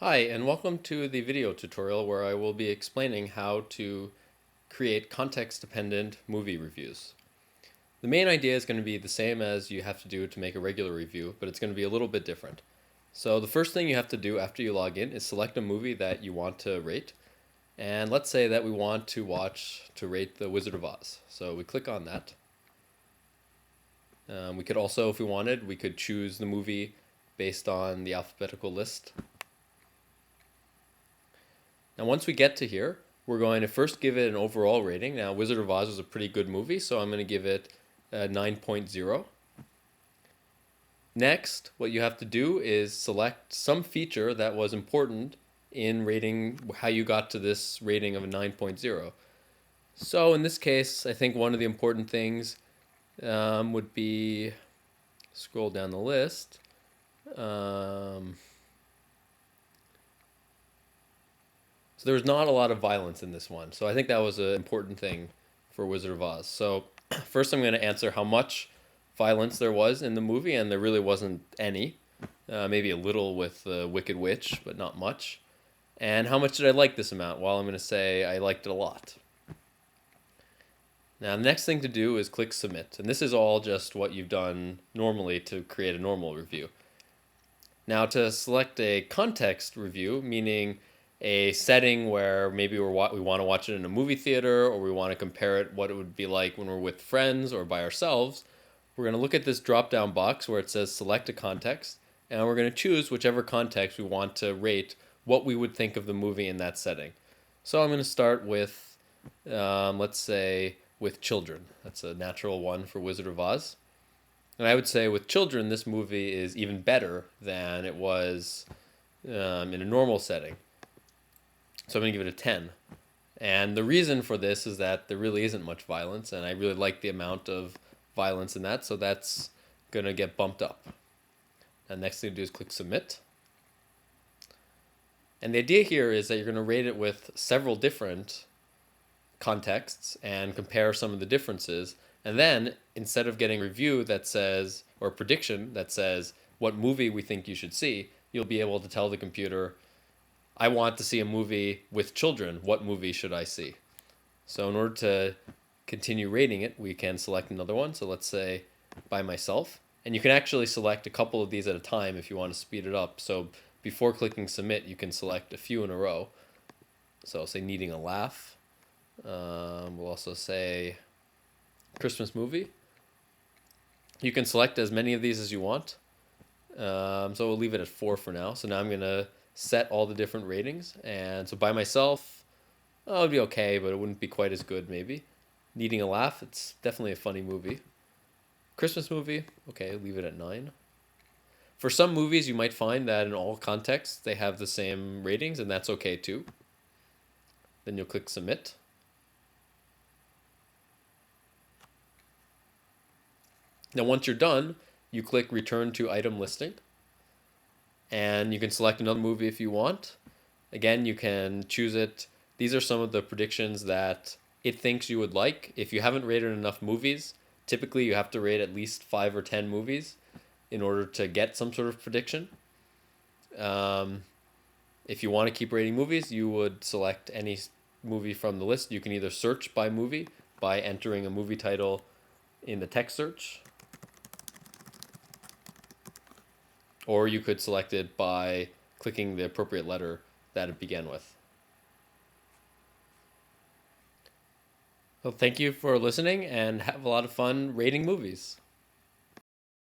Hi, and welcome to the video tutorial where I will be explaining how to create context-dependent movie reviews. The main idea is going to be the same as you have to do to make a regular review, but it's going to be a little bit different. So the first thing you have to do after you log in is select a movie that you want to rate. And let's say that we want to rate The Wizard of Oz. So we click on that. We could also, if we wanted, we could choose the movie based on the alphabetical list. Now, once we get to here, we're going to first give it an overall rating. Now, Wizard of Oz is a pretty good movie, so I'm going to give it a 9.0. Next, what you have to do is select some feature that was important in rating how you got to this rating of a 9.0. So in this case, I think one of the important things would be, scroll down the list, so there was not a lot of violence in this one. So I think that was an important thing for Wizard of Oz. So first I'm going to answer how much violence there was in the movie, and there really wasn't any. Maybe a little with the Wicked Witch, but not much. And how much did I like this amount? Well, I'm going to say I liked it a lot. Now, the next thing to do is click Submit. And this is all just what you've done normally to create a normal review. Now, to select a context review, meaning a setting where maybe we want to watch it in a movie theater, or we want to compare it what it would be like when we're with friends or by ourselves, we're going to look at this drop-down box where it says select a context, and we're going to choose whichever context we want to rate what we would think of the movie in that setting. So I'm going to start with, let's say, with children. That's a natural one for Wizard of Oz. And I would say with children, this movie is even better than it was in a normal setting. So I'm going to give it a 10. And the reason for this is that there really isn't much violence, and I really like the amount of violence in that, so that's going to get bumped up. And next thing to do is click Submit. And the idea here is that you're going to rate it with several different contexts and compare some of the differences. And then, instead of getting a review that says, or a prediction that says what movie we think you should see, you'll be able to tell the computer, I want to see a movie with children. What movie should I see? So in order to continue rating it, we can select another one. So let's say by myself. And you can actually select a couple of these at a time if you want to speed it up. So before clicking Submit, you can select a few in a row. So I'll say Needing a Laugh. We'll also say Christmas Movie. You can select as many of these as you want. So we'll leave it at 4 for now. So now I'm going to set all the different ratings. And so by myself, it would be okay, but it wouldn't be quite as good maybe. Needing a Laugh, it's definitely a funny movie. Christmas Movie, okay, leave it at 9. For some movies, you might find that in all contexts, they have the same ratings, and that's okay too. Then you'll click Submit. Now once you're done, you click Return to Item Listing. And you can select another movie if you want. Again, you can choose it. These are some of the predictions that it thinks you would like. If you haven't rated enough movies, typically you have to rate at least 5 or 10 movies in order to get some sort of prediction. If you want to keep rating movies, you would select any movie from the list. You can either search by movie by entering a movie title in the text search, or you could select it by clicking the appropriate letter that it began with. Well, thank you for listening, and have a lot of fun rating movies.